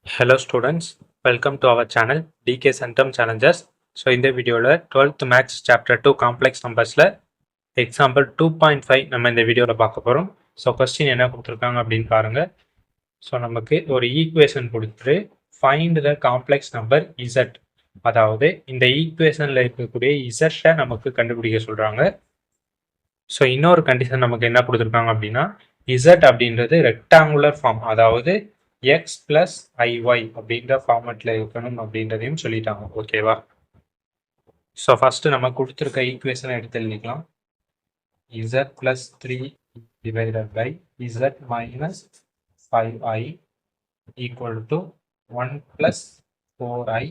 Hello students, welcome to our channel DK Centum Challenges. So இந்த வீடியோவில் 12th maths chapter 2 complex நம்பர்ஸில் example 2.5 நம்ம இந்த வீடியோவில் பார்க்க போகிறோம். ஸோ கொஸ்டின் என்ன கொடுத்துருக்காங்க அப்படின்னு பாருங்கள். ஸோ நமக்கு ஒரு ஈக்குவேஷன் கொடுத்துட்டு find the complex number Z, அதாவது இந்த ஈக்குவேஷனில் இருக்கக்கூடிய இசட்டை நமக்கு கண்டுபிடிக்க சொல்கிறாங்க. ஸோ இன்னொரு கண்டிஷன் நமக்கு என்ன கொடுத்துருக்காங்க அப்படின்னா இசட் அப்படின்றது ரெக்டாங்குலர் ஃபார்ம், அதாவது எக்ஸ் பிளஸ் ஐஒய் அப்படின்ற ஃபார்மேட்டில் இருக்கணும் அப்படின்றதையும் சொல்லிட்டாங்க. ஓகேவா? ஸோ ஃபஸ்ட்டு நம்ம கொடுத்துருக்க ஈக்குவேஷனை எடுத்து எழுதிக்கலாம். Z plus 3 divided by Z minus 5i equal to 1 plus 4i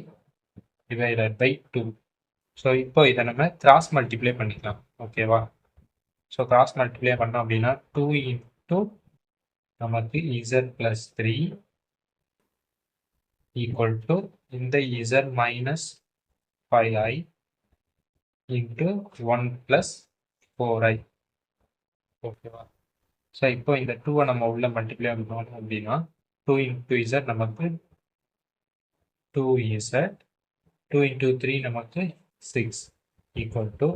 divided by 2. So இப்போ இதை நம்ம கிராஸ் மல்டிப்ளை பண்ணிக்கலாம். ஓகேவா? ஸோ கிராஸ் மல்டிப்ளை பண்ணோம் அப்படின்னா 2 இன்ட்டு நமக்கு இசட் பிளஸ் 3 ஈக்குவல் டு இந்த Z minus 5i into 1 plus 4i. ஓகேவா? ஸோ இப்போ இந்த 2வை நம்ம உள்ள மல்டிப்ளை பண்ணோம் அப்படின்னா 2 இன்ட்டு இசட் நமக்கு 2z, 2 இன்ட்டு 3 நமக்கு 6 ஈக்குவல் டு.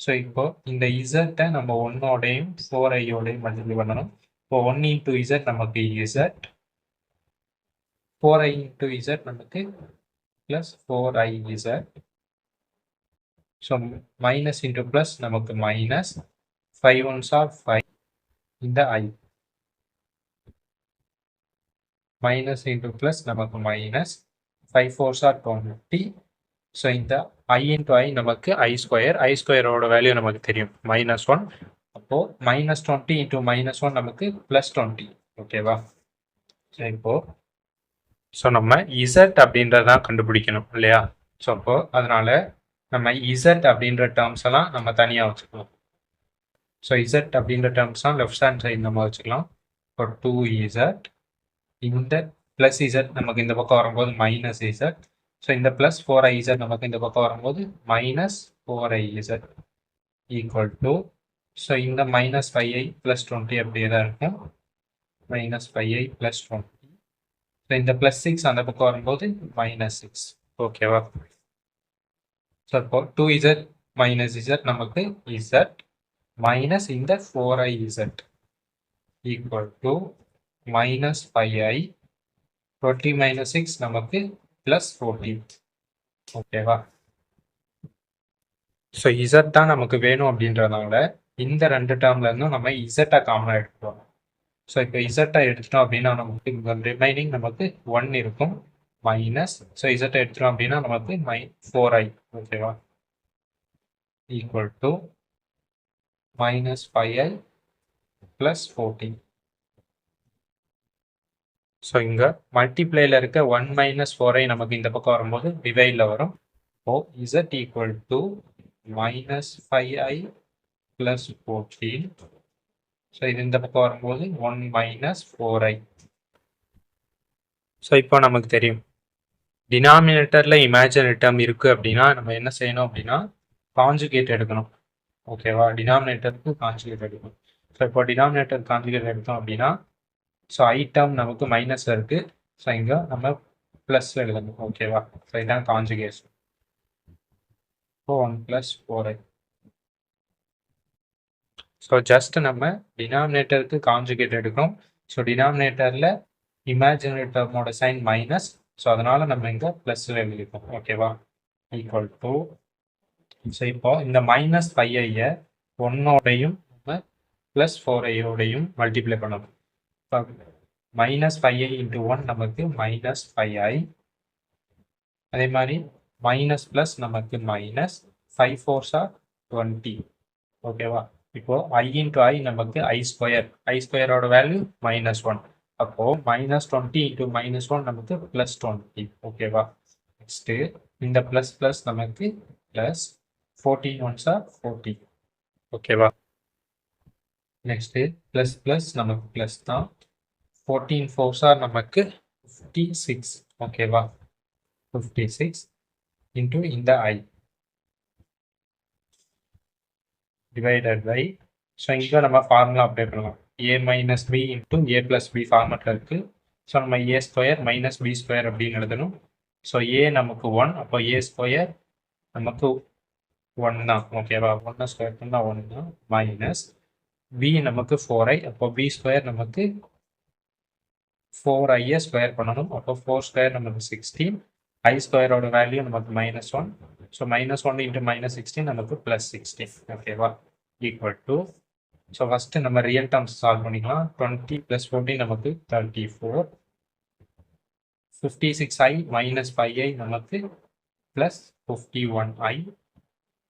ஸோ இப்போ இந்த இசட்டை நம்ம 1ஓடையும் 4i-ஓடையும் மல்டிப்ளை பண்ணணும். இப்போ 1 இன்ட்டு இசட் நமக்கு இசட், 4i இன்ட்டு இசட் நமக்கு plus 4iz. So minus into plus நமக்கு மைனஸ், 5 1s are 5 இந்த i, மைனஸ் இன்ட்டு ப்ளஸ் நமக்கு மைனஸ், 5 4s are 20. ஸோ இந்த i இன்ட்டு i நமக்கு ஐ ஸ்கொயரோட வேல்யூ நமக்கு தெரியும் -1. அப்போது -20 இன்ட்டு -1 நமக்கு +20. ஓகேவா? ஸோ இப்போது நம்ம இசட் அப்படின்றதான் கண்டுபிடிக்கணும் இல்லையா? ஸோ அப்போது அதனால நம்ம இசட் அப்படின்ற டேர்ம்ஸ் எல்லாம் நம்ம தனியாக வச்சுக்கலாம். ஸோ இசட் அப்படின்ற டேர்ம்ஸ்லாம் லெஃப்ட் ஹேண்ட் சைடு நம்ம வச்சுக்கலாம். இப்போ 2z, இந்த ப்ளஸ் இசட் நமக்கு இந்த பக்கம் வரும்போது மைனஸ் இசட். ஸோ இந்த ப்ளஸ் 4iz நமக்கு இந்த பக்கம் வரும்போது minus 4iz equal to. So இந்த மைனஸ் 5i ப்ளஸ் 20 அப்படியே தான் இருக்கும், மைனஸ் 5i ப்ளஸ் 20. ஸோ இந்த ப்ளஸ் 6 அந்த பக்கம் வரும்போது மைனஸ் 6. ஓகேவா? ஸோ இப்போ 2z மைனஸ் z நமக்கு z மைனஸ் இந்த 4iz equal to minus 5i, 20 minus 6 நமக்கு ப்ளஸ் 14. ஓகேவா? ஸோ z தான் நமக்கு வேணும் அப்படின்றதுனால இந்த ரெண்டு டேர்ம்ல இருந்தும் நம்ம z-ஐ காமனாக எடுத்துக்கலாம். ஸோ இப்போ z-ஐ எடுத்துட்டோம் அப்படின்னா நமக்கு ரிமைனிங் நமக்கு 1 இருக்கும் மைனஸ். ஸோ z-ஐ எடுத்துட்டோம் அப்படின்னா நமக்கு 4i. ஓகேவா? Equal to minus 5i plus 14. So இங்கே மல்டிப்ளைல இருக்க 1 மைனஸ் 4i நமக்கு இந்த பக்கம் வரும்போது டிவைடில் வரும். இப்போ z equal to minus 5i plus 14. So இது இந்த பக்கம் வரும்போது 1 மைனஸ் 4i. ஸோ இப்போ நமக்கு தெரியும் டினாமினேட்டரில் இமேஜினரி டேர்ம் இருக்குது அப்படின்னா நம்ம என்ன செய்யணும் அப்படின்னா காஞ்சுகேட் எடுக்கணும். ஓகேவா? டினாமினேட்டருக்கு காஞ்சுகேட் எடுக்கணும். ஸோ இப்போ டினாமினேட்டர் காஞ்சுகேட் எடுத்தோம் அப்படின்னா ஸோ ஐ டேர்ம் நமக்கு மைனஸ் இருக்குது, ஸோ இங்கே நம்ம ப்ளஸ் எழுதணும். ஓகேவா? ஸோ இதுதான் காஞ்சுகேஷன். இப்போ 1 ப்ளஸ் 4i. ஸோ ஜஸ்ட் நம்ம டினாமினேட்டருக்கு காஞ்சுகேட் எடுக்கிறோம். ஸோ டினாமினேட்டரில் இமேஜினரி டேர்மோட சைன் மைனஸ், ஸோ அதனால் நம்ம இங்கே ப்ளஸில் எழுதிப்போம். ஓகேவா? Equal to. ஸோ இப்போ இந்த மைனஸ் 5i-ஐ 1ஓடையும் நம்ம ப்ளஸ் 4i-ஓடையும் மல்டிப்ளை பண்ணணும். மைனஸ் 5i இன்ட்டு 1 நமக்கு மைனஸ் 5i. அதே மாதிரி மைனஸ் ப்ளஸ் நமக்கு மைனஸ், 5 4s are 20. ஓகேவா? இப்போ i இன்ட்டு i நமக்கு ஐ ஸ்கொயரோட வேல்யூ -1. அப்போது -20 இன்ட்டு -1 நமக்கு +20. ஓகேவா? நெக்ஸ்ட்டு இந்த ப்ளஸ் ப்ளஸ் நமக்கு ப்ளஸ், 14 1s are 40. ஓகேவா? நெக்ஸ்ட்டு ப்ளஸ் ப்ளஸ் நமக்கு ப்ளஸ் தான், 14 4s are நமக்கு 56. ஓகேவா? 56 இன்ட்டு இந்த i divided by. ஸோ இங்கே நம்ம ஃபார்முலா அப்ளை பண்ணலாம். a minus B into a plus B ஃபார்மெட்டில் இருக்குது. ஸோ நம்ம A square minus B square அப்படின்னு எழுதணும். ஸோ ஏ நமக்கு 1, அப்போ ஏ ஸ்கொயர் நமக்கு 1 தான். ஓகேவா? 1 ஸ்கொயர் பண்ணால் 1 தான். மைனஸ் பி நமக்கு 4i, அப்போ பி ஸ்கொயர் நமக்கு 4i ஸ்கொயர் பண்ணணும். அப்போ 4 ஸ்கொயர் நமக்கு 16. ஐ ஸ்கொயரோட வேல்யூ நமக்கு -1. ஸோ -1 இன்ட்டு -16 நமக்கு +16. ஓகேவா? ஈக்குவல் டு, ஸோ ஃபஸ்ட்டு நம்ம ரியல் டேர்ம்ஸ் சால்வ் பண்ணிக்கலாம். 20 + 14 நமக்கு 34. 56i minus 5i நமக்கு +51i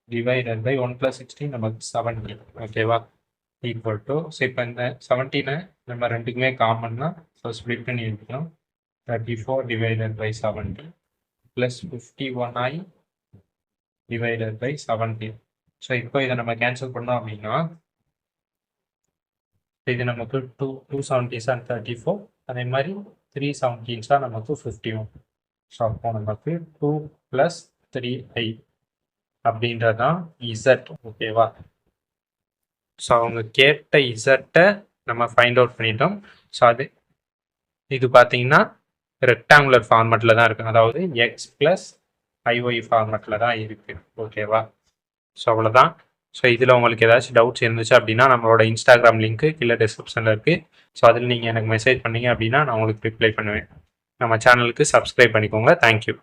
divided by 1 + 16 நமக்கு 17. ஓகேவா? ஈக்குவல் டு, ஸோ இப்போ இந்த 17 நம்ம ரெண்டுக்குமே காமன்னா ஸோ ஸ்ப்ளிட் பண்ணி எடுக்கலாம். 34 divided by 70 plus 51i divided by 17. So இப்போ இதை நம்ம கேன்சல் பண்ணோம் அப்படின்னா இது நமக்கு 270s and 34, அதே மாதிரி 317s நமக்கு 51. ஸோ அப்போ நமக்கு 2 + 3i அப்படின்றது தான் இசட். ஓகேவா? ஸோ அவங்க கேட்ட இசட்டை நம்ம ஃபைண்ட் அவுட் பண்ணிட்டோம். ஸோ இது பார்த்தீங்கன்னா ரெக்டாங்குலர் ஃபார்மேட்டில் தான் இருக்குது, அதாவது எக்ஸ் ப்ளஸ் ஐஒய் ஃபார்மேட்டில் தான் இருக்குது. ஓகேவா? ஸோ அவ்வளோதான். ஸோ இதில் உங்களுக்கு ஏதாச்சும் டவுட்ஸ் இருந்துச்சு அப்படின்னா நம்மளோட இன்ஸ்டாகிராம் லிங்க்கு கீழே டிஸ்கிரிப்ஷனில் இருக்குது. ஸோ அதில் நீங்கள் எனக்கு மெசேஜ் பண்ணீங்க அப்படின்னா நான் உங்களுக்கு ரிப்ளை பண்ணுவேன். நம்ம சேனலுக்கு சப்ஸ்கிரைப் பண்ணிக்கோங்க. தேங்க்யூ.